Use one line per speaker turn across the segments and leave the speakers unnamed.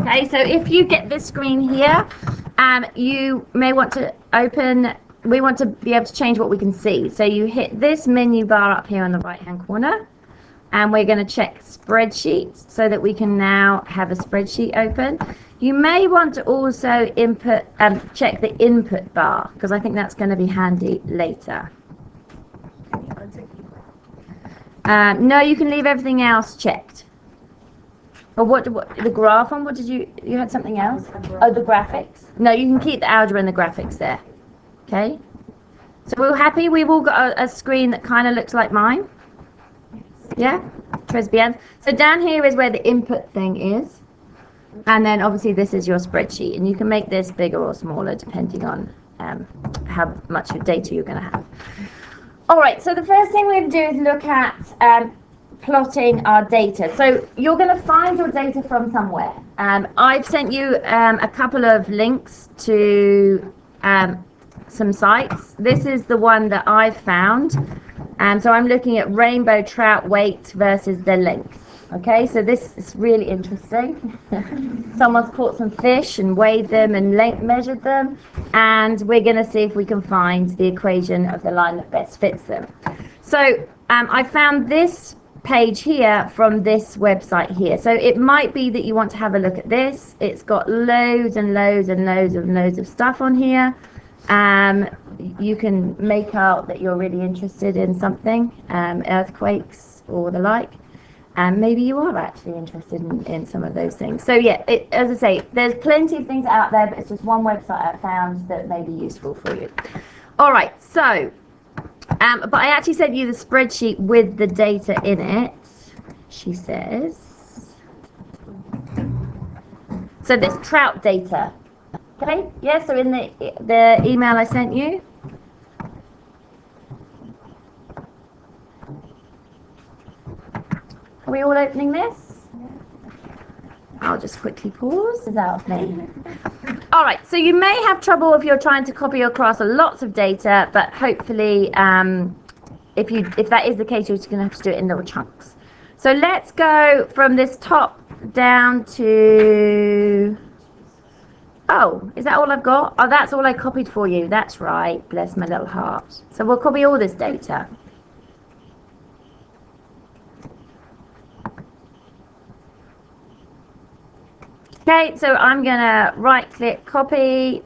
Okay, so if you get this screen here, you may want to open, we want to be able to change what we can see. So you hit this menu bar up here on the right hand corner, and we're going to check spreadsheets so that we can now have a spreadsheet open. You may want to also check the input bar, because I think that's going to be handy later. No, you can leave everything else checked. Or what the graph one? What did you had something else? Oh, the graphics. No, you can keep the algebra and the graphics there. Okay. So we're happy. We've all got a screen that kind of looks like mine. Yeah, Trisbian. So down here is where the input thing is, and then obviously this is your spreadsheet, and you can make this bigger or smaller depending on how much data you're going to have. All right. So the first thing we're going to do is look at plotting our data. So you're going to find your data from somewhere. I've sent you a couple of links to some sites. This is the one that I've found. So I'm looking at rainbow trout weight versus their length. Okay, so this is really interesting. Someone's caught some fish and weighed them and measured them, and we're going to see if we can find the equation of the line that best fits them. So I found this page here from this website here. So it might be that you want to have a look at this. It's got loads and loads and loads of stuff on here. You can make out that you're really interested in something, earthquakes or the like, and maybe you are actually interested in some of those things. So yeah, as I say, there's plenty of things out there, but it's just one website I found that may be useful for you. All right, so but I actually sent you the spreadsheet with the data in it, she says. So this trout data. Okay, yeah, so in the email I sent you. Are we all opening this? I'll just quickly pause. This is out of me. All right, so you may have trouble if you're trying to copy across lots of data, but hopefully if that is the case, you're just going to have to do it in little chunks. So let's go from this top down to... Oh, is that all I've got? Oh, that's all I copied for you. That's right. Bless my little heart. So we'll copy all this data. Okay, so I'm going to right-click, copy.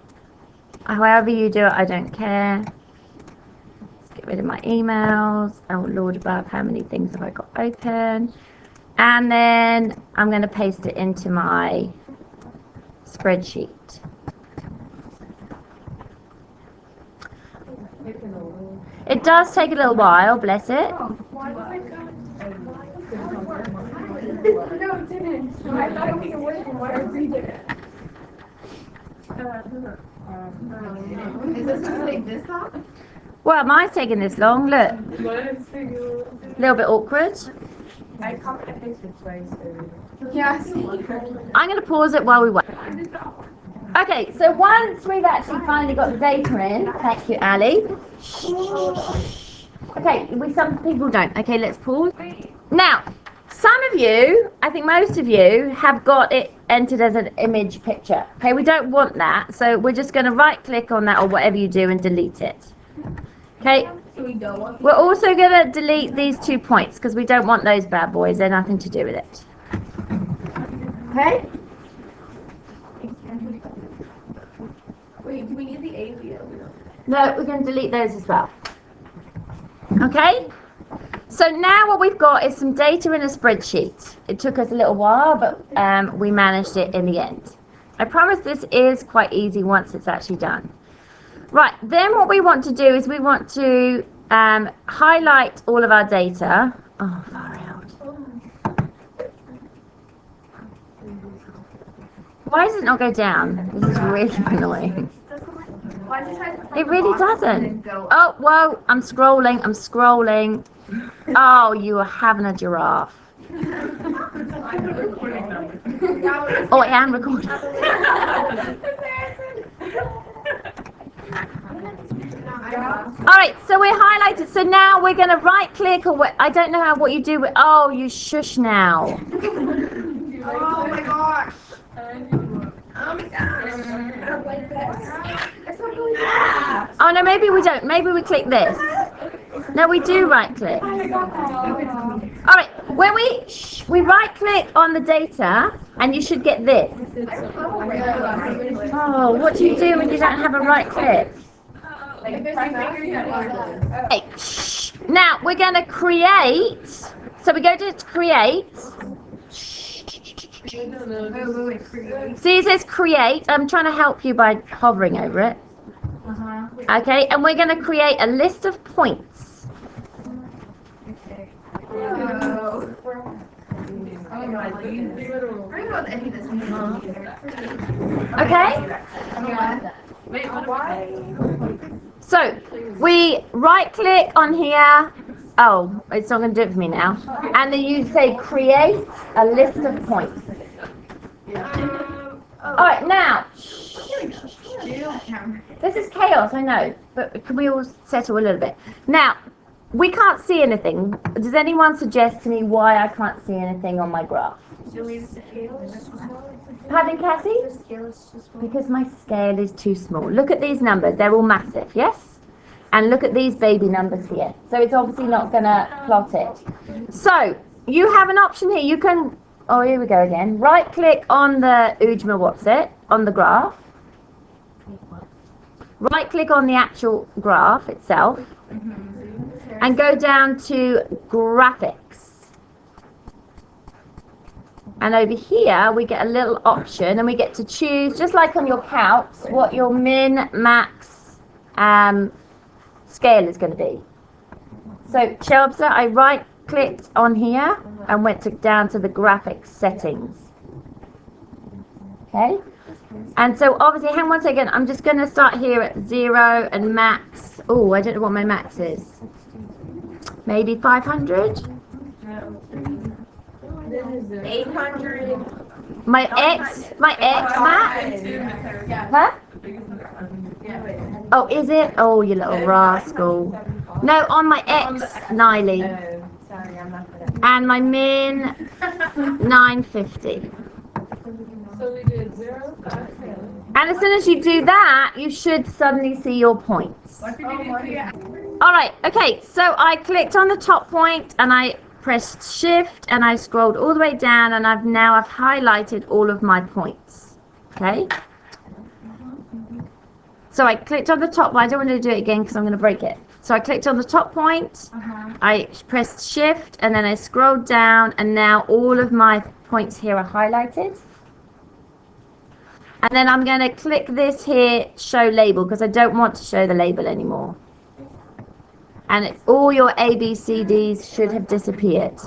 However you do it, I don't care. Let's get rid of my emails. Oh, Lord above, how many things have I got open? And then I'm going to paste it into my spreadsheet. It does take a little while, bless it.
No, it didn't. I thought it was a waiting while I read it. Is this going to take this long?
Well, mine's taking this long, look. A little bit awkward.
I copied and pasted twice. Yeah, see?
I'm going to pause it while we wait. Okay, so once we've actually finally got the data in, thank you, Ali. Okay, some people don't. Okay, let's pause. Now, some of you, I think most of you, have got it entered as an image picture. Okay, we don't want that, so we're just going to right-click on that or whatever you do and delete it. Okay, we're also going to delete these 2 points because we don't want those bad boys. They're nothing to do with it. Okay?
Wait, do we need the A view?
No, we're going to delete those as well. Okay? So now what we've got is some data in a spreadsheet. It took us a little while, but we managed it in the end. I promise this is quite easy once it's actually done. Right, then what we want to do is we want to highlight all of our data. Oh, far out. Why does it not go down? This is really annoying. It really doesn't. Oh, whoa, I'm scrolling. Oh, you are having a giraffe. Oh, I am recording. Alright, so we're highlighted. So now we're going to right click, or I don't know what you do with, oh, you shush now.
Oh my gosh.
Oh no, maybe we don't. Maybe we click this. No, we do right click. All right, when we right click on the data, and you should get this. Oh, what do you do when you don't have a right click? Okay. Now we're going to create. So we go to create. See, it says create. I'm trying to help you by hovering over it. Okay, and we're going to create a list of points. Okay? So, we right click on here. Oh, it's not going to do it for me now. And then you say create a list of points. Alright, now. This is chaos, I know. But can we all settle a little bit? Now, we can't see anything. Does anyone suggest to me why I can't see anything on my graph? Pardon, Cassie? Because my scale is too small. Look at these numbers. They're all massive, yes? And look at these baby numbers here. So it's obviously not going to plot it. So you have an option here. You can, oh, here we go again. Right click on the on the graph. Right click on the actual graph itself. And go down to graphics. And over here we get a little option and we get to choose, just like on your counts, what your min, max scale is going to be. So Chelsea, I right clicked on here and went down to the graphics settings. Okay, and so obviously, hang on one second, I'm just going to start here at 0 and max. Oh, I don't know what my max is. Maybe 500? 800. My X max? Huh? Oh, is it? Oh, you little rascal. No, on my X, Niley. And my min, 950.
So we did 0, 5, 7.
And as soon as you do that, you should suddenly see your points. Alright, okay, so I clicked on the top point and I pressed shift and I scrolled all the way down and I've highlighted all of my points. Okay? So I clicked on the top one. I don't want to do it again because I'm going to break it. So I clicked on the top point, I pressed shift and then I scrolled down and now all of my points here are highlighted. And then I'm going to click this here, show label, because I don't want to show the label anymore. And all your ABCDs should have disappeared.